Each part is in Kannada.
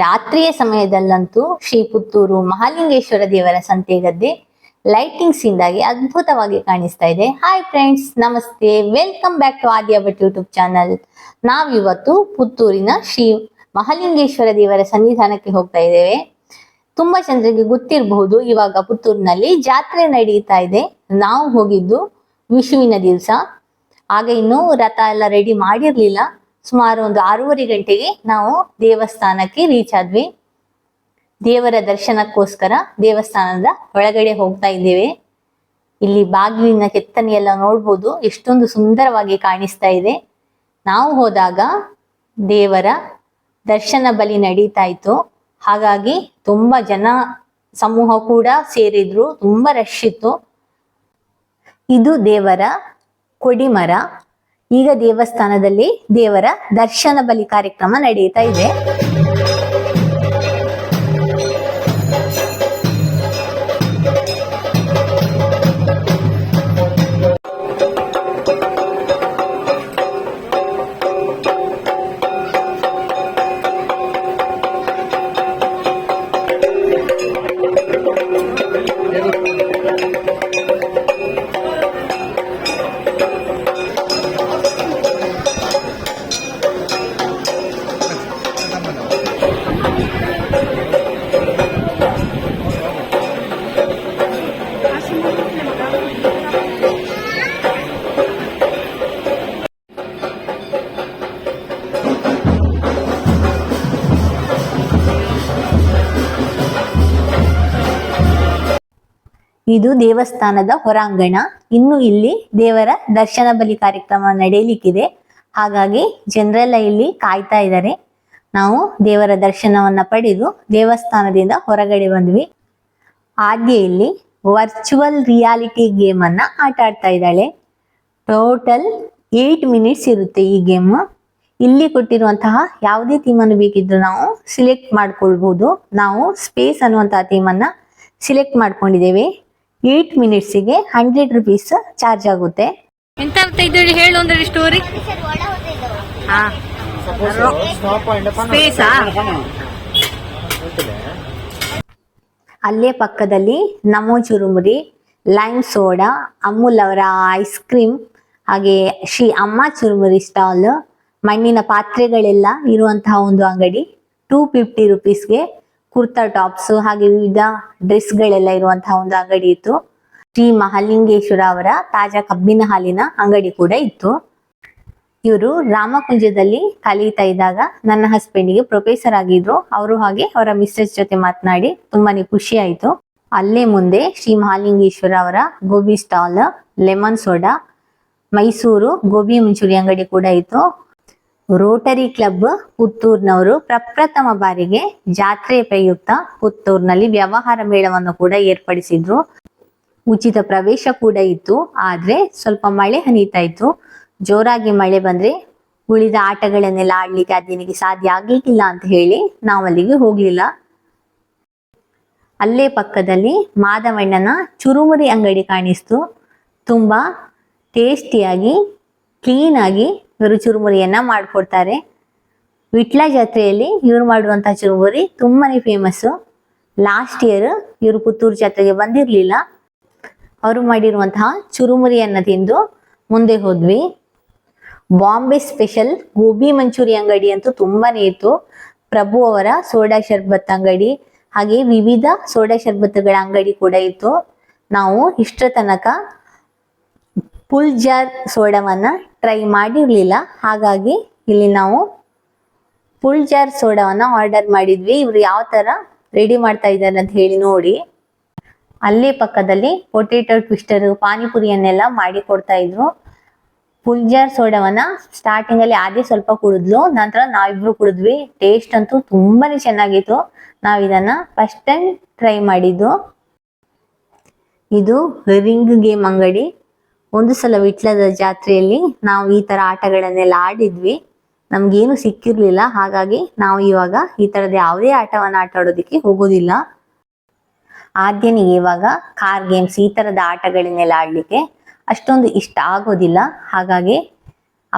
ರಾತ್ರಿಯ ಸಮಯದಲ್ಲಂತೂ ಶ್ರೀ ಪುತ್ತೂರು ಮಹಾಲಿಂಗೇಶ್ವರ ದೇವರ ಸಂತೆಗದ್ದೆ ಲೈಟಿಂಗ್ಸ್ ಇಂದಾಗಿ ಅದ್ಭುತವಾಗಿ ಕಾಣಿಸ್ತಾ ಇದೆ. ಹಾಯ್ ಫ್ರೆಂಡ್ಸ್, ನಮಸ್ತೆ, welcome back to Aadya Bhat YouTube channel. ನಾವಿವತ್ತು ಪುತ್ತೂರಿನ ಶ್ರೀ ಮಹಾಲಿಂಗೇಶ್ವರ ದೇವರ ಸನ್ನಿಧಾನಕ್ಕೆ ಹೋಗ್ತಾ ಇದ್ದೇವೆ. ತುಂಬಾ ಜನರಿಗೆ ಗೊತ್ತಿರಬಹುದು, ಇವಾಗ ಪುತ್ತೂರಿನಲ್ಲಿ ಜಾತ್ರೆ ನಡೀತಾ ಇದೆ. ನಾವು ಹೋಗಿದ್ದು ವಿಷುವಿನ ದಿವಸ. ಆಗ ಇನ್ನು ರಥ ಎಲ್ಲ ರೆಡಿ ಮಾಡಿರ್ಲಿಲ್ಲ. ಸುಮಾರು ಒಂದು 6:30 ಗಂಟೆಗೆ ನಾವು ದೇವಸ್ಥಾನಕ್ಕೆ ರೀಚ್ ಆದ್ವಿ. ದೇವರ ದರ್ಶನಕ್ಕೋಸ್ಕರ ದೇವಸ್ಥಾನದ ಒಳಗಡೆ ಹೋಗ್ತಾ ಇದ್ದೇವೆ. ಇಲ್ಲಿ ಬಾಗಿಲಿನ ಕೆತ್ತನೆಯೆಲ್ಲ ನೋಡ್ಬೋದು, ಎಷ್ಟೊಂದು ಸುಂದರವಾಗಿ ಕಾಣಿಸ್ತಾ ಇದೆ. ನಾವು ಹೋದಾಗ ದೇವರ ದರ್ಶನ ಬಲಿ ನಡೀತಾ ಇತ್ತು. ಹಾಗಾಗಿ ತುಂಬಾ ಜನ ಸಮೂಹ ಕೂಡ ಸೇರಿದ್ರು, ತುಂಬಾ ರಶ್ ಇತ್ತು. ಇದು ದೇವರ ಕೊಡಿಮರ. ಈಗ ದೇವಸ್ಥಾನದಲ್ಲಿ ದೇವರ ದರ್ಶನ ಬಲಿ ಕಾರ್ಯಕ್ರಮ ನಡೆಯುತ್ತಾ ಇದೆ. ಇದು ದೇವಸ್ಥಾನದ ಹೊರಾಂಗಣ. ಇನ್ನು ಇಲ್ಲಿ ದೇವರ ದರ್ಶನ ಬಲಿ ಕಾರ್ಯಕ್ರಮ ನಡೆಯಲಿಕ್ಕಿದೆ. ಹಾಗಾಗಿ ಜನರೆಲ್ಲ ಇಲ್ಲಿ ಕಾಯ್ತಾ ಇದ್ದಾರೆ. ನಾವು ದೇವರ ದರ್ಶನವನ್ನ ಪಡೆದು ದೇವಸ್ಥಾನದಿಂದ ಹೊರಗಡೆ ಬಂದ್ವಿ. ಆದ್ಯ ಇಲ್ಲಿ ವರ್ಚುವಲ್ ರಿಯಾಲಿಟಿ ಗೇಮ್ ಅನ್ನ ಆಟ ಆಡ್ತಾ ಇದ್ದಾಳೆ. ಟೋಟಲ್ 8 ಮಿನಿಟ್ಸ್ ಇರುತ್ತೆ ಈ ಗೇಮ್. ಇಲ್ಲಿ ಕೊಟ್ಟಿರುವಂತಹ ಯಾವುದೇ ಥೀಮ್ ಅನ್ನು ಬೇಕಿದ್ರು ನಾವು ಸಿಲೆಕ್ಟ್ ಮಾಡ್ಕೊಳ್ಬಹುದು. ನಾವು ಸ್ಪೇಸ್ ಅನ್ನುವಂತಹ ಥೀಮ್ ಅನ್ನ ಸಿಲೆಕ್ಟ್ ಮಾಡ್ಕೊಂಡಿದ್ದೇವೆ. 8 ಮಿನಿಟ್ಸಿಗೆ 100 rupees ಚಾರ್ಜ್ ಆಗುತ್ತೆ. ಎಂತ ಇದ್ರಲ್ಲಿ ಹೇಳು ಅಂದ್ರೆ ಸ್ಟೋರಿ. ಅಲ್ಲೇ ಪಕ್ಕದಲ್ಲಿ ನಮೋ ಚುರುಮುರಿ, ಲೈಮ್ ಸೋಡಾ, ಅಮೂಲ್ ಅವರ ಐಸ್ ಕ್ರೀಮ್, ಹಾಗೆ ಶ್ರೀ ಅಮ್ಮ ಚುರುಮುರಿ ಸ್ಟಾಲ್, ಮಣ್ಣಿನ ಪಾತ್ರೆಗಳೆಲ್ಲ ಇರುವಂತಹ ಒಂದು ಅಂಗಡಿ. 250 rupeesಗೆ ಕುರ್ತಾ ಟಾಪ್ಸ್ ಹಾಗೆ ವಿವಿಧ ಡ್ರೆಸ್ ಗಳೆಲ್ಲ ಇರುವಂತಹ ಒಂದು ಅಂಗಡಿ ಇತ್ತು. ಶ್ರೀ ಮಹಾಲಿಂಗೇಶ್ವರ ಅವರ ತಾಜಾ ಕಬ್ಬಿನ ಹಾಲಿನ ಅಂಗಡಿ ಕೂಡ ಇತ್ತು. ಇವರು ರಾಮಕುಂಜದಲ್ಲಿ ಕಲಿತಾ ಇದ್ದಾಗ ನನ್ನ ಹಸ್ಬೆಂಡ್ಗೆ ಪ್ರೊಫೆಸರ್ ಆಗಿದ್ರು. ಅವರು ಹಾಗೆ ಅವರ ಮಿಸ್ಸಸ್ ಜೊತೆ ಮಾತನಾಡಿ ತುಂಬಾನೇ ಖುಷಿ ಆಯ್ತು. ಅಲ್ಲೇ ಮುಂದೆ ಶ್ರೀ ಮಹಾಲಿಂಗೇಶ್ವರ ಅವರ gobi stall, lemon soda, Mysuru gobi manchurian ಅಂಗಡಿ ಕೂಡ ಇತ್ತು. ರೋಟರಿ ಕ್ಲಬ್ ಪುತ್ತೂರ್ನವರು ಪ್ರಪ್ರಥಮ ಬಾರಿಗೆ ಜಾತ್ರೆ ಪ್ರಯುಕ್ತ ಪುತ್ತೂರ್ನಲ್ಲಿ ವ್ಯವಹಾರ ಮೇಳವನ್ನು ಕೂಡ ಏರ್ಪಡಿಸಿದ್ರು. ಉಚಿತ ಪ್ರವೇಶ ಕೂಡ ಇತ್ತು. ಆದ್ರೆ ಸ್ವಲ್ಪ ಮಳೆ ಹನಿತಾ ಇತ್ತು. ಜೋರಾಗಿ ಮಳೆ ಬಂದ್ರೆ ಉಳಿದ ಆಟಗಳನ್ನೆಲ್ಲ ಆಡ್ಲಿಕ್ಕೆ ಅದೇನಿಗೆ ಸಾಧ್ಯ ಆಗ್ಲಿಕ್ಕಿಲ್ಲ ಅಂತ ಹೇಳಿ ನಾವು ಅಲ್ಲಿಗೆ ಹೋಗ್ಲಿಲ್ಲ. ಅಲ್ಲೇ ಪಕ್ಕದಲ್ಲಿ ಮಾದವಣ್ಣನ ಚುರುಮುರಿ ಅಂಗಡಿ ಕಾಣಿಸ್ತು. ತುಂಬಾ ಟೇಸ್ಟಿಯಾಗಿ ಕ್ಲೀನ್ ಆಗಿ ಇವರು ಚುರುಮುರಿಯನ್ನ ಮಾಡ್ಕೊಡ್ತಾರೆ. ವಿಟ್ಲ ಜಾತ್ರೆಯಲ್ಲಿ ಇವರು ಮಾಡುವಂತಹ ಚುರುಮುರಿ ತುಂಬಾನೇ ಫೇಮಸ್. ಲಾಸ್ಟ್ ಇಯರ್ ಇವರು ಪುತ್ತೂರು ಜಾತ್ರೆಗೆ ಬಂದಿರ್ಲಿಲ್ಲ. ಅವರು ಮಾಡಿರುವಂತಹ ಚುರುಮುರಿಯನ್ನ ತಿಂದು ಮುಂದೆ ಹೋದ್ವಿ. ಬಾಂಬೆ ಸ್ಪೆಷಲ್ ಗೋಬಿ ಮಂಚೂರಿ ಅಂಗಡಿ ಅಂತೂ ತುಂಬಾನೇ ಇತ್ತು. ಪ್ರಭು ಅವರ ಸೋಡಾ ಶರ್ಬತ್ ಅಂಗಡಿ ಹಾಗೆ ವಿವಿಧ ಸೋಡಾ ಶರ್ಬತ್ಗಳ ಅಂಗಡಿ ಕೂಡ ಇತ್ತು. ನಾವು ಇಷ್ಟರ ತನಕ ಫುಲ್ ಜಾರ್ ಸೋಡಾವನ್ನ ಟ್ರೈ ಮಾಡಿರ್ಲಿಲ್ಲ. ಹಾಗಾಗಿ ಇಲ್ಲಿ ನಾವು ಫುಲ್ ಜಾರ್ ಸೋಡಾವನ್ನ ಆರ್ಡರ್ ಮಾಡಿದ್ವಿ. ಇವ್ರು ಯಾವ ತರ ರೆಡಿ ಮಾಡ್ತಾ ಇದ್ದಾರೆ ಅಂತ ಹೇಳಿ ನೋಡಿ. ಅಲ್ಲೇ ಪಕ್ಕದಲ್ಲಿ ಪೊಟೇಟೊ ಟ್ವಿಸ್ಟರ್, ಪಾನಿಪುರಿಯನ್ನೆಲ್ಲ ಮಾಡಿ ಕೊಡ್ತಾ ಇದ್ರು. ಫುಲ್ ಜಾರ್ ಸೋಡಾವನ್ನ ಸ್ಟಾರ್ಟಿಂಗ್ ಅಲ್ಲಿ ಆದೇ ಸ್ವಲ್ಪ ಕುಡಿದ್ಲು, ನಂತರ ನಾವಿಬ್ರು ಕುಡಿದ್ವಿ. ಟೇಸ್ಟ್ ಅಂತೂ ತುಂಬಾನೇ ಚೆನ್ನಾಗಿತ್ತು. ನಾವ್ ಇದನ್ನ ಫಸ್ಟ್ ಟೈಮ್ ಟ್ರೈ ಮಾಡಿದ್ದು. ಇದು ರಿಂಗ್ ಗೇಮ್ ಅಂಗಡಿ. ಒಂದು ಸಲ ವಿಟ್ಲದ ಜಾತ್ರೆಯಲ್ಲಿ ನಾವು ಈ ತರ ಆಟಗಳನ್ನೆಲ್ಲ ಆಡಿದ್ವಿ. ನಮ್ಗೇನು ಸಿಕ್ಕಿರ್ಲಿಲ್ಲ. ಹಾಗಾಗಿ ನಾವು ಇವಾಗ ಈ ತರದ ಯಾವುದೇ ಆಟವನ್ನ ಆಟ ಆಡೋದಿಕ್ಕೆ ಹೋಗೋದಿಲ್ಲ. ಆದ್ಯನಿಗೆ ಇವಾಗ ಕಾರ್ ಗೇಮ್ಸ್ ಈ ತರದ ಆಟಗಳನ್ನೆಲ್ಲ ಆಡ್ಲಿಕ್ಕೆ ಅಷ್ಟೊಂದು ಇಷ್ಟ ಆಗೋದಿಲ್ಲ. ಹಾಗಾಗಿ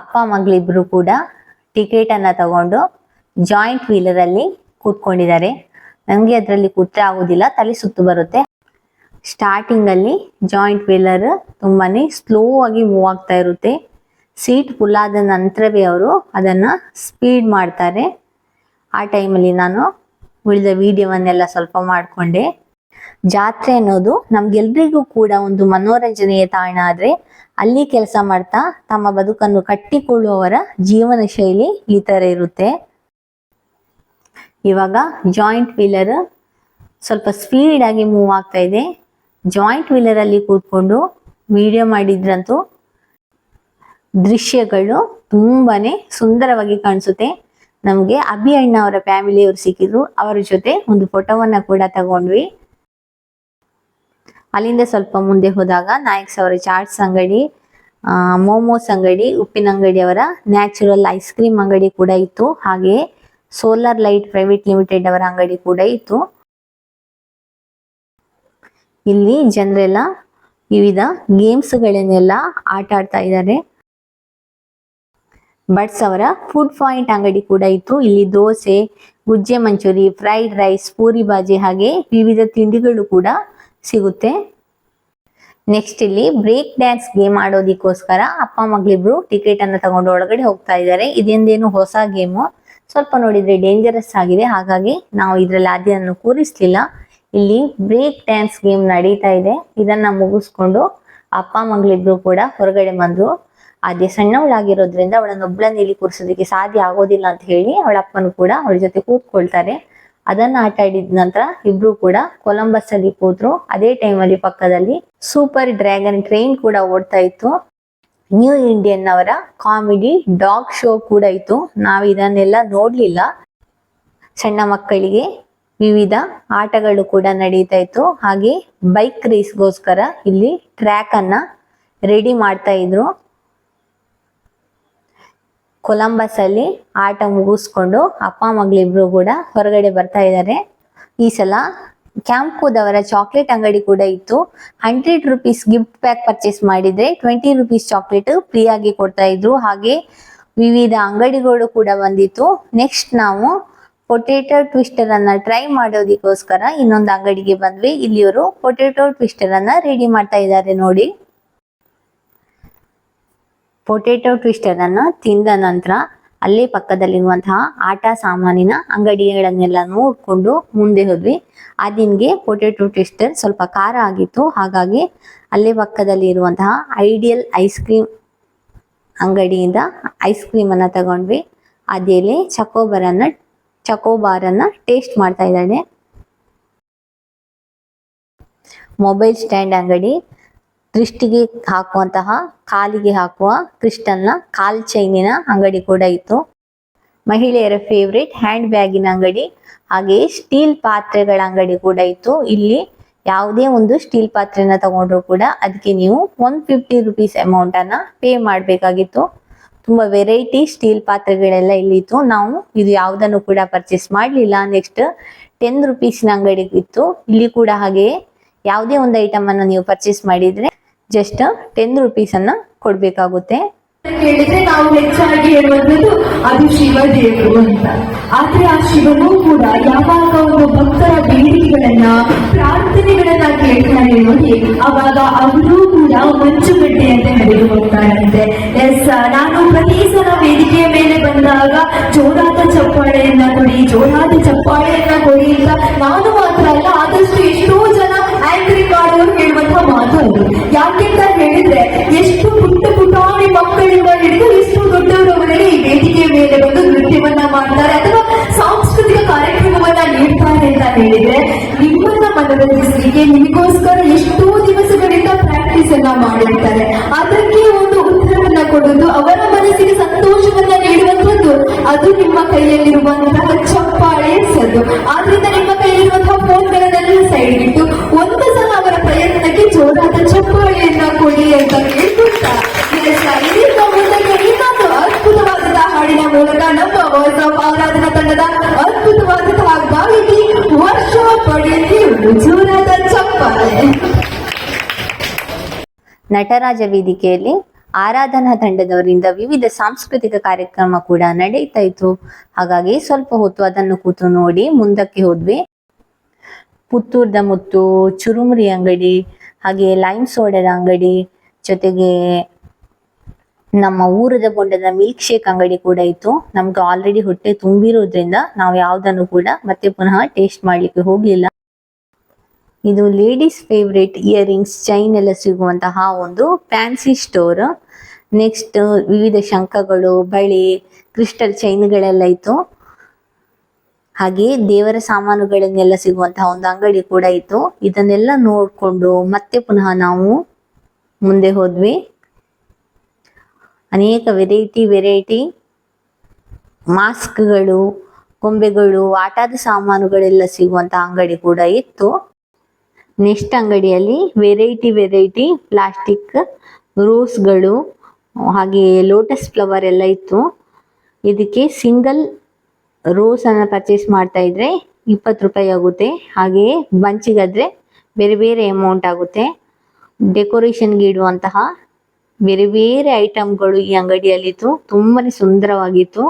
ಅಪ್ಪ ಮಗಳಿಬ್ರು ಕೂಡ ಟಿಕೆಟ್ ಅನ್ನ ತಗೊಂಡು ಜಾಯಿಂಟ್ ವೀಲರ್ ಅಲ್ಲಿ ಕೂತ್ಕೊಂಡಿದ್ದಾರೆ. ನನಗೆ ಅದರಲ್ಲಿ ಕೂತ್ರೆ ಆಗೋದಿಲ್ಲ, ತಲೆ ಸುತ್ತು ಬರುತ್ತೆ. ಸ್ಟಾರ್ಟಿಂಗ್ ಅಲ್ಲಿ ಜಾಯಿಂಟ್ ವೀಲರ್ ತುಂಬಾನೇ ಸ್ಲೋ ಆಗಿ ಮೂವ್ ಆಗ್ತಾ ಇರುತ್ತೆ. ಸೀಟ್ ಫುಲ್ ಆದ ನಂತರವೇ ಅವರು ಅದನ್ನ ಸ್ಪೀಡ್ ಮಾಡ್ತಾರೆ. ಆ ಟೈಮಲ್ಲಿ ನಾನು ಉಳಿದ ವಿಡಿಯೋವನ್ನೆಲ್ಲ ಸ್ವಲ್ಪ ಮಾಡಿಕೊಂಡೆ. ಜಾತ್ರೆ ಅನ್ನೋದು ನಮ್ಗೆಲ್ರಿಗೂ ಕೂಡ ಒಂದು ಮನೋರಂಜನೆಯ ತಾಣ. ಆದ್ರೆ ಅಲ್ಲಿ ಕೆಲಸ ಮಾಡ್ತಾ ತಮ್ಮ ಬದುಕನ್ನು ಕಟ್ಟಿಕೊಳ್ಳುವವರ ಜೀವನ ಶೈಲಿ ಈ ತರ ಇರುತ್ತೆ. ಇವಾಗ ಜಾಯಿಂಟ್ ವೀಲರ್ ಸ್ವಲ್ಪ ಸ್ಪೀಡ್ ಆಗಿ ಮೂವ್ ಆಗ್ತಾ ಇದೆ. ಜಾಯಿಂಟ್ ವೀಲರ್ ಅಲ್ಲಿ ಕೂತ್ಕೊಂಡು ವಿಡಿಯೋ ಮಾಡಿದ್ರಂತೂ ದೃಶ್ಯಗಳು ತುಂಬಾನೇ ಸುಂದರವಾಗಿ ಕಾಣಿಸುತ್ತೆ. ನಮ್ಗೆ ಅಭಿ ಅಣ್ಣ ಅವರ ಫ್ಯಾಮಿಲಿಯವರು ಸಿಕ್ಕಿದ್ರು, ಅವರ ಜೊತೆ ಒಂದು ಫೋಟೋವನ್ನ ಕೂಡ ತಗೊಂಡ್ವಿ. ಅಲ್ಲಿಂದ ಸ್ವಲ್ಪ ಮುಂದೆ ಹೋದಾಗ ನಾಯಕ್ಸ್ ಅವರ ಚಾಟ್ಸ್ ಅಂಗಡಿ, ಮೋಮೋಸ್ ಅಂಗಡಿ, ಉಪ್ಪಿನ ಅಂಗಡಿ ಅವರ ನ್ಯಾಚುರಲ್ ಐಸ್ ಕ್ರೀಮ್ ಅಂಗಡಿ ಕೂಡ ಇತ್ತು. ಹಾಗೆ ಸೋಲಾರ್ ಲೈಟ್ ಪ್ರೈವೇಟ್ ಲಿಮಿಟೆಡ್ ಅವರ ಅಂಗಡಿ ಕೂಡ ಇತ್ತು. ಇಲ್ಲಿ ಜನರೆಲ್ಲ ವಿವಿಧ ಗೇಮ್ಸ್ ಗಳನ್ನೆಲ್ಲ ಆಟ ಆಡ್ತಾ ಇದ್ದಾರೆ. ಬಟ್ಸ್ ಅವರ ಫುಡ್ ಪಾಯಿಂಟ್ ಅಂಗಡಿ ಕೂಡ ಇತ್ತು. ಇಲ್ಲಿ ದೋಸೆ, ಗುಜ್ಜೆ ಮಂಚೂರಿ, ಫ್ರೈಡ್ ರೈಸ್, ಪೂರಿ ಬಾಜಿ ಹಾಗೆ ವಿವಿಧ ತಿಂಡಿಗಳು ಕೂಡ ಸಿಗುತ್ತೆ. ನೆಕ್ಸ್ಟ್ ಇಲ್ಲಿ ಬ್ರೇಕ್ ಡ್ಯಾನ್ಸ್ ಗೇಮ್ ಆಡೋದಿಕ್ಕೋಸ್ಕರ ಅಪ್ಪ ಮಗಳಿಬ್ರು ಟಿಕೆಟ್ ಅನ್ನ ತಗೊಂಡು ಒಳಗಡೆ ಹೋಗ್ತಾ ಇದ್ದಾರೆ. ಇದೊಂದೇನು ಹೊಸ ಗೇಮು, ಸ್ವಲ್ಪ ನೋಡಿದ್ರೆ ಡೇಂಜರಸ್ ಆಗಿದೆ, ಹಾಗಾಗಿ ನಾವು ಇದ್ರಲ್ಲಿ ಆದ್ಯವನ್ನು ಕೂರಿಸ್ಲಿಲ್ಲ. ಇಲ್ಲಿ ಬ್ರೇಕ್ ಡ್ಯಾನ್ಸ್ ಗೇಮ್ ನಡೀತಾ ಇದೆ. ಇದನ್ನ ಮುಗಿಸ್ಕೊಂಡು ಅಪ್ಪ ಮಗಳಿಬ್ರು ಕೂಡ ಹೊರಗಡೆ ಬಂದ್ರು. ಆದ್ಯ ಸಣ್ಣವಳಾಗಿರೋದ್ರಿಂದ ಅವಳನ್ನ ಒಬ್ಳನ್ನ ಇಲ್ಲಿ ಕೂರಿಸೋದಕ್ಕೆ ಸಾಧ್ಯ ಆಗೋದಿಲ್ಲ ಅಂತ ಹೇಳಿ ಅವಳ ಅಪ್ಪನು ಕೂಡ ಅವಳ ಜೊತೆ ಕೂತ್ಕೊಳ್ತಾರೆ. ಅದನ್ನ ಆಟ ಆಡಿದ ನಂತರ ಇಬ್ರು ಕೂಡ ಕೊಲಂಬಸ್ ಅಲ್ಲಿ ಕೂತ್ರು. ಅದೇ ಟೈಮಲ್ಲಿ ಪಕ್ಕದಲ್ಲಿ ಸೂಪರ್ ಡ್ರ್ಯಾಗನ್ ಟ್ರೈನ್ ಕೂಡ ಓಡ್ತಾ ಇತ್ತು. ನ್ಯೂ ಇಂಡಿಯನ್ ಅವರ ಕಾಮಿಡಿ ಡಾಗ್ ಶೋ ಕೂಡ ಇತ್ತು. ನಾವು ಇದನ್ನೆಲ್ಲ ನೋಡ್ಲಿಲ್ಲ. ಸಣ್ಣ ಮಕ್ಕಳಿಗೆ ವಿವಿಧ ಆಟಗಳು ಕೂಡ ನಡೀತಾ ಇತ್ತು. ಹಾಗೆ ಬೈಕ್ ರೇಸ್ಗೋಸ್ಕರ ಇಲ್ಲಿ ಟ್ರ್ಯಾಕ್ ಅನ್ನ ರೆಡಿ ಮಾಡ್ತಾ ಇದ್ರು. ಕೊಲಂಬಸ್ ಅಲ್ಲಿ ಆಟ ಮುಗಿಸ್ಕೊಂಡು ಅಪ್ಪ ಮಗಳಿಬ್ರು ಕೂಡ ಹೊರಗಡೆ ಬರ್ತಾ ಇದ್ದಾರೆ. ಈ ಸಲ ಕ್ಯಾಂಪ್ಕೋದವರ ಚಾಕ್ಲೇಟ್ ಅಂಗಡಿ ಕೂಡ ಇತ್ತು. 100 ರುಪೀಸ್ ಗಿಫ್ಟ್ ಪ್ಯಾಕ್ ಪರ್ಚೇಸ್ ಮಾಡಿದ್ರೆ 20 ರುಪೀಸ್ ಚಾಕ್ಲೇಟ್ ಫ್ರೀ ಆಗಿ ಕೊಡ್ತಾ ಇದ್ರು. ಹಾಗೆ ವಿವಿಧ ಅಂಗಡಿಗಳು ಕೂಡ ಬಂದಿತ್ತು. ನೆಕ್ಸ್ಟ್ ನಾವು ಪೊಟೇಟೊ ಟ್ವಿಸ್ಟರ್ ಅನ್ನ ಟ್ರೈ ಮಾಡೋದಕ್ಕೋಸ್ಕರ ಇನ್ನೊಂದು ಅಂಗಡಿಗೆ ಬಂದ್ವಿ. ಇಲ್ಲಿಯವರು ಪೊಟೇಟೊ ಟ್ವಿಸ್ಟರ್ ಅನ್ನ ರೆಡಿ ಮಾಡ್ತಾ ಇದ್ದಾರೆ ನೋಡಿ. ಪೊಟೇಟೊ ಟ್ವಿಸ್ಟರ್ ಅನ್ನ ತಿಂದ ನಂತರ ಅಲ್ಲೇ ಪಕ್ಕದಲ್ಲಿರುವಂತಹ ಆಟ ಸಾಮಾನಿನ ಅಂಗಡಿಗಳನ್ನೆಲ್ಲ ನೋಡ್ಕೊಂಡು ಮುಂದೆ ಹೋದ್ವಿ. ಆ ದಿನ್ಗೆ ಪೊಟೇಟೊ ಟ್ವಿಸ್ಟರ್ ಸ್ವಲ್ಪ ಖಾರ ಆಗಿತ್ತು, ಹಾಗಾಗಿ ಅಲ್ಲೇ ಪಕ್ಕದಲ್ಲಿ ಇರುವಂತಹ ಐಡಿಯಲ್ ಐಸ್ ಕ್ರೀಮ್ ಅಂಗಡಿಯಿಂದ ಐಸ್ ಕ್ರೀಮ್ ಅನ್ನ ತಗೊಂಡ್ವಿ. ಅದೇಲೆ ಚಕೋಬಾರ್ ಅನ್ನ ಟೇಸ್ಟ್ ಮಾಡ್ತಾ ಇದ್ದಾನೆ. ಮೊಬೈಲ್ ಸ್ಟ್ಯಾಂಡ್ ಅಂಗಡಿ, ದೃಷ್ಟಿಗೆ ಹಾಕುವಂತಹ ಕಾಲಿಗೆ ಹಾಕುವ ಕ್ರಿಸ್ಟಲ್ನ ಕಾಲ್ ಚೈನಿನ ಅಂಗಡಿ ಕೂಡ ಇತ್ತು. ಮಹಿಳೆಯರ ಫೇವ್ರೇಟ್ ಹ್ಯಾಂಡ್ ಬ್ಯಾಗಿನ ಅಂಗಡಿ, ಹಾಗೆ ಸ್ಟೀಲ್ ಪಾತ್ರೆಗಳ ಅಂಗಡಿ ಕೂಡ ಇತ್ತು. ಇಲ್ಲಿ ಯಾವುದೇ ಒಂದು ಸ್ಟೀಲ್ ಪಾತ್ರೆನ ತಗೊಂಡ್ರು ಕೂಡ ಅದಕ್ಕೆ ನೀವು 150 ರುಪೀಸ್ ಅಮೌಂಟ್ ಅನ್ನ ಪೇ ಮಾಡಬೇಕಾಗಿತ್ತು. ತುಂಬಾ ವೆರೈಟಿ ಸ್ಟೀಲ್ ಪಾತ್ರೆಗಳೆಲ್ಲ ಇಲ್ಲಿ ಇತ್ತು. ನಾವು ಇದು ಯಾವುದನ್ನು ಕೂಡ ಪರ್ಚೇಸ್ ಮಾಡಲಿಲ್ಲ. ನೆಕ್ಸ್ಟ್ 10 ರುಪೀಸ್ನ ಅಂಗಡಿ ಇತ್ತು. ಇಲ್ಲಿ ಕೂಡ ಹಾಗೆ ಯಾವುದೇ ಒಂದು ಐಟಮ್ ಅನ್ನು ನೀವು ಪರ್ಚೇಸ್ ಮಾಡಿದ್ರೆ ಜಸ್ಟ್ 10 ರುಪೀಸ್ ಅನ್ನ ಕೊಡ್ಬೇಕಾಗುತ್ತೆ. ಕೇಳಿದ್ರೆ ನಾವು ಹೆಚ್ಚಾಗಿ ಹೇಳುವಂಥದ್ದು ಅದು ಶಿವದೇವರು ಅಂತ. ಆದ್ರೆ ಆ ಶಿವನು ಕೂಡ ಯಾವಾಗ ಒಂದು ಭಕ್ತರ ಬೇಡಿಕೆಗಳನ್ನ ಪ್ರಾರ್ಥನೆಗಳನ್ನ ಕೇಳ್ತಾರೆ ನೋಡಿ, ಅವಾಗ ಅವರು ಕೂಡ ಮಂಚುಗಡ್ಡೆಯಂತೆ ಹರಿದು ಹೋಗ್ತಾರಂತೆ. ಎಸ್, ನಾನು ಪ್ರತಿ ಸಲ ವೇದಿಕೆಯ ಮೇಲೆ ಬಂದಾಗ ಜೋರಾದ ಚಪ್ಪಾಳೆಯನ್ನ ಕೊಡಿ ಅಂತ ನಾನು ಮಾತ್ರ ಅಲ್ಲ, ಆದಷ್ಟು ಎಷ್ಟೋ ಜನ ಆಂಕರಿಂಗ್ ಮಾಡೋರು ಹೇಳುವಂತಹ ಮಾತು ಅದು. ಯಾಕೆಂತ ಹೇಳಿದ್ರೆ ಎಷ್ಟು ಪುಟಾಣಿ ಮಕ್ಕಳಿಂದ ಹಿಡಿದು ಎಷ್ಟು ದೊಡ್ಡವರವರೆಗೆ ಈ ವೇದಿಕೆಯ ಮೇಲೆ ಬಂದು ನೃತ್ಯವನ್ನ ಮಾಡ್ತಾರೆ ಅಥವಾ ಸಾಂಸ್ಕೃತಿಕ ಕಾರ್ಯಕ್ರಮವನ್ನ ನೀಡ್ತಾರೆ ಅಂತ ಹೇಳಿದ್ರೆ, ನಿಮ್ಮನ್ನ ಮನರಂಜಿಸಲಿಕ್ಕೆ ನಿಮಗೋಸ್ಕರ ಎಷ್ಟೋ ದಿವಸಗಳಿಂದ ಪ್ರಾಕ್ಟೀಸ್ ಅನ್ನ ಮಾಡಿರ್ತಾರೆ. ಅದಕ್ಕೆ ಒಂದು ಉತ್ತರವನ್ನ ಕೊಡುವುದು, ಅವರ ಮನಸ್ಸಿಗೆ ಸಂತೋಷವನ್ನ ನೀಡುವಂಥದ್ದು ಅದು ನಿಮ್ಮ ಕೈಯಲ್ಲಿರುವಂತಹ ಚಪ್ಪಾಳೆ ಸದ್ದು. ಆದ್ರಿಂದ ನಿಮ್ಮ ಕೈಯಲ್ಲಿರುವಂತಹ ಫೋನ್ಗಳನ್ನೆಲ್ಲ ಸೈಡ್ ಇಟ್ಟು ಒಂದು ಸಲ ಅವರ ಪ್ರಯತ್ನಕ್ಕೆ ಜೋರಾದ ಚಪ್ಪಾಳೆಯನ್ನ ಕೊಡಿ ಅಂತ ಕೇಳ್ತಾ ಇದೀಗ ಮುಂದಕ್ಕೆ ಇನ್ನೊಂದು ಅದ್ಭುತವಾದಂತಹ ಹಾಡಿನ ಮೂಲಕ ನಮ್ಮ ವಾಯ್ಸ್ ಆಫ್ ಆರಾಧನಾ ತಂಡದ ಅದ್ಭುತವಾದಂತಹ ಗಾಯಕಿ ವರ್ಷ ಪಡೆಯಲ್ಲಿ ಜೋರಾದ ಚಪ್ಪಾಳೆ. ನಟರಾಜ ವೇದಿಕೆಯಲ್ಲಿ ಆರಾಧನಾ ತಂಡದವರಿಂದ ವಿವಿಧ ಸಾಂಸ್ಕೃತಿಕ ಕಾರ್ಯಕ್ರಮ ಕೂಡ ನಡೀತಾ ಇತ್ತು. ಹಾಗಾಗಿ ಸ್ವಲ್ಪ ಹೊತ್ತು ಅದನ್ನು ಕೂತು ನೋಡಿ ಮುಂದಕ್ಕೆ ಹೋದ್ವಿ. ಪುತ್ತೂರ್ದ ಮುತ್ತು, ಚುರುಮುರಿ ಅಂಗಡಿ, ಹಾಗೆ ಲೈಮ್ ಸೋಡದ ಅಂಗಡಿ, ಜೊತೆಗೆ ನಮ್ಮ ಊರದ ಬೊಂಡದ ಮಿಲ್ಕ್ ಶೇಕ್ ಅಂಗಡಿ ಕೂಡ ಇತ್ತು. ನಮ್ಗೆ ಆಲ್ರೆಡಿ ಹೊಟ್ಟೆ ತುಂಬಿರೋದ್ರಿಂದ ನಾವು ಯಾವ್ದನ್ನು ಕೂಡ ಮತ್ತೆ ಪುನಃ ಟೇಸ್ಟ್ ಮಾಡ್ಲಿಕ್ಕೆ ಹೋಗ್ಲಿಲ್ಲ. ಇದು ಲೇಡೀಸ್ ಫೇವ್ರೇಟ್ ಇಯರಿಂಗ್ಸ್, ಚೈನ್ ಎಲ್ಲ ಸಿಗುವಂತಹ ಒಂದು ಫ್ಯಾನ್ಸಿ ಸ್ಟೋರ್. ನೆಕ್ಸ್ಟ್ ವಿವಿಧ ಶಂಖಗಳು, ಬಳಿ, ಕ್ರಿಸ್ಟಲ್ ಚೈನ್ಗಳೆಲ್ಲ ಇತ್ತು. ಹಾಗೆ ದೇವರ ಸಾಮಾನುಗಳನ್ನೆಲ್ಲ ಸಿಗುವಂತಹ ಒಂದು ಅಂಗಡಿ ಕೂಡ ಇತ್ತು. ಇದನ್ನೆಲ್ಲ ನೋಡ್ಕೊಂಡು ಮತ್ತೆ ಪುನಃ ನಾವು ಮುಂದೆ ಹೋದ್ವಿ. ಅನೇಕ ವೆರೈಟಿ ಮಾಸ್ಕ್ಗಳು, ಗೊಂಬೆಗಳು, ಆಟದ ಸಾಮಾನುಗಳೆಲ್ಲ ಸಿಗುವಂತಹ ಅಂಗಡಿ ಕೂಡ ಇತ್ತು. ನೆಕ್ಸ್ಟ್ ಅಂಗಡಿಯಲ್ಲಿ ವೆರೈಟಿ ಪ್ಲಾಸ್ಟಿಕ್ ರೋಸ್ಗಳು, ಹಾಗೆ ಲೋಟಸ್ ಫ್ಲವರ್ ಎಲ್ಲ ಇತ್ತು. ಇದಕ್ಕೆ ಸಿಂಗಲ್ ರೋಸ್ ಅನ್ನ ಪರ್ಚೇಸ್ ಮಾಡ್ತಾ ಇದ್ರೆ 20 ರೂಪಾಯಿ ಆಗುತ್ತೆ. ಹಾಗೆಯೇ ಬಂಚಿಗಾದ್ರೆ ಬೇರೆ ಅಮೌಂಟ್ ಆಗುತ್ತೆ. ಡೆಕೋರೇಷನ್ಗೆ ಇಡುವಂತಹ ಬೇರೆ ಐಟಮ್ಗಳು ಈ ಅಂಗಡಿಯಲ್ಲಿತ್ತು. ತುಂಬಾನೇ ಸುಂದರವಾಗಿತ್ತು.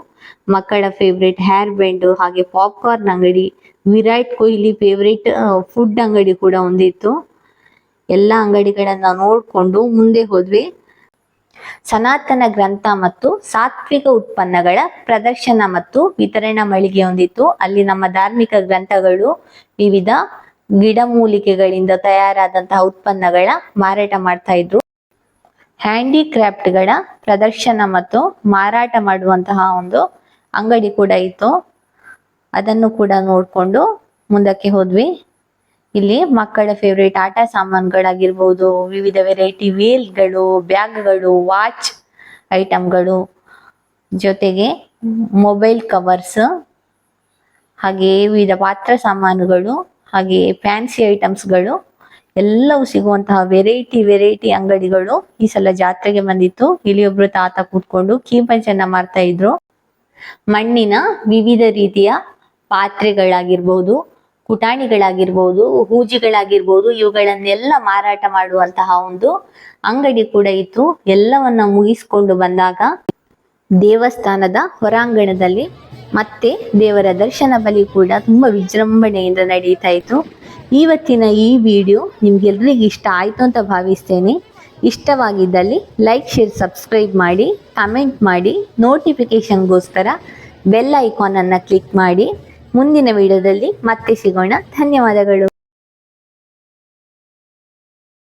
ಮಕ್ಕಳ ಫೇವ್ರೇಟ್ ಹೇರ್ ಬ್ಯಾಂಡ್, ಹಾಗೆ ಪಾಪ್ಕಾರ್ನ್ ಅಂಗಡಿ, ವಿರಾಟ್ ಕೊಹ್ಲಿ ಫೇವ್ರೇಟ್ ಫುಡ್ ಅಂಗಡಿ ಕೂಡ ಒಂದಿತ್ತು. ಎಲ್ಲ ಅಂಗಡಿಗಳನ್ನ ನೋಡ್ಕೊಂಡು ಮುಂದೆ ಹೋದ್ವಿ. ಸನಾತನ ಗ್ರಂಥ ಮತ್ತು ಸಾತ್ವಿಕ ಉತ್ಪನ್ನಗಳ ಪ್ರದರ್ಶನ ಮತ್ತು ವಿತರಣಾ ಮಳಿಗೆ ಹೊಂದಿತ್ತು. ಅಲ್ಲಿ ನಮ್ಮ ಧಾರ್ಮಿಕ ಗ್ರಂಥಗಳು, ವಿವಿಧ ಗಿಡಮೂಲಿಕೆಗಳಿಂದ ತಯಾರಾದಂತಹ ಉತ್ಪನ್ನಗಳ ಮಾರಾಟ ಮಾಡ್ತಾ ಇದ್ರು. ಹ್ಯಾಂಡಿಕ್ರಾಫ್ಟ್ಗಳ ಪ್ರದರ್ಶನ ಮತ್ತು ಮಾರಾಟ ಮಾಡುವಂತಹ ಒಂದು ಅಂಗಡಿ ಕೂಡ ಇತ್ತು. ಅದನ್ನು ಕೂಡ ನೋಡ್ಕೊಂಡು ಮುಂದಕ್ಕೆ ಹೋದ್ವಿ. ಇಲ್ಲಿ ಮಕ್ಕಳ ಫೇವ್ರೇಟ್ ಆಟ ಸಾಮಾನುಗಳಾಗಿರ್ಬೋದು, ವಿವಿಧ ವೆರೈಟಿ ವೇಲ್ಗಳು, ಬ್ಯಾಗ್ಗಳು, ವಾಚ್ ಐಟಮ್ಗಳು, ಜೊತೆಗೆ ಮೊಬೈಲ್ ಕವರ್ಸ್, ಹಾಗೆ ವಿವಿಧ ಪಾತ್ರ ಸಾಮಾನುಗಳು, ಹಾಗೆ ಫ್ಯಾನ್ಸಿ ಐಟಮ್ಸ್ಗಳು ಎಲ್ಲವೂ ಸಿಗುವಂತಹ ವೆರೈಟಿ ಅಂಗಡಿಗಳು ಈ ಸಲ ಜಾತ್ರೆಗೆ ಬಂದಿತ್ತು. ಇಲ್ಲಿ ಒಬ್ರು ತಾತ ಕೂತ್ಕೊಂಡು ಕೀಪಂಚನ್ನ ಮಾಡ್ತಾ ಇದ್ರು. ಮಣ್ಣಿನ ವಿವಿಧ ರೀತಿಯ ಪಾತ್ರೆಗಳಾಗಿರ್ಬೋದು, ಕುಟಾಣಿಗಳಾಗಿರ್ಬೋದು, ಹೂಜಿಗಳಾಗಿರ್ಬೋದು, ಇವುಗಳನ್ನೆಲ್ಲ ಮಾರಾಟ ಮಾಡುವಂತಹ ಒಂದು ಅಂಗಡಿ ಕೂಡ ಇತ್ತು. ಎಲ್ಲವನ್ನ ಮುಗಿಸ್ಕೊಂಡು ಬಂದಾಗ ದೇವಸ್ಥಾನದ ಹೊರಾಂಗಣದಲ್ಲಿ ಮತ್ತೆ ದೇವರ ದರ್ಶನ ಬಲಿ ಕೂಡ ತುಂಬಾ ವಿಜೃಂಭಣೆಯಿಂದ ನಡೀತಾ ಇತ್ತು. ಇವತ್ತಿನ ಈ ವಿಡಿಯೋ ನಿಮ್ಗೆಲ್ರಿಗೂ ಇಷ್ಟ ಆಯ್ತು ಅಂತ ಭಾವಿಸ್ತೇನೆ. ಇಷ್ಟವಾಗಿದ್ದಲ್ಲಿ ಲೈಕ್, ಶೇರ್, ಸಬ್ಸ್ಕ್ರೈಬ್ ಮಾಡಿ, ಕಮೆಂಟ್ ಮಾಡಿ, ನೋಟಿಫಿಕೇಶನ್ಗೋಸ್ಕರ ಬೆಲ್ ಐಕಾನ್ ಅನ್ನು ಕ್ಲಿಕ್ ಮಾಡಿ. ಮುಂದಿನ ವಿಡಿಯೋದಲ್ಲಿ ಮತ್ತೆ ಸಿಗೋಣ. ಧನ್ಯವಾದಗಳು.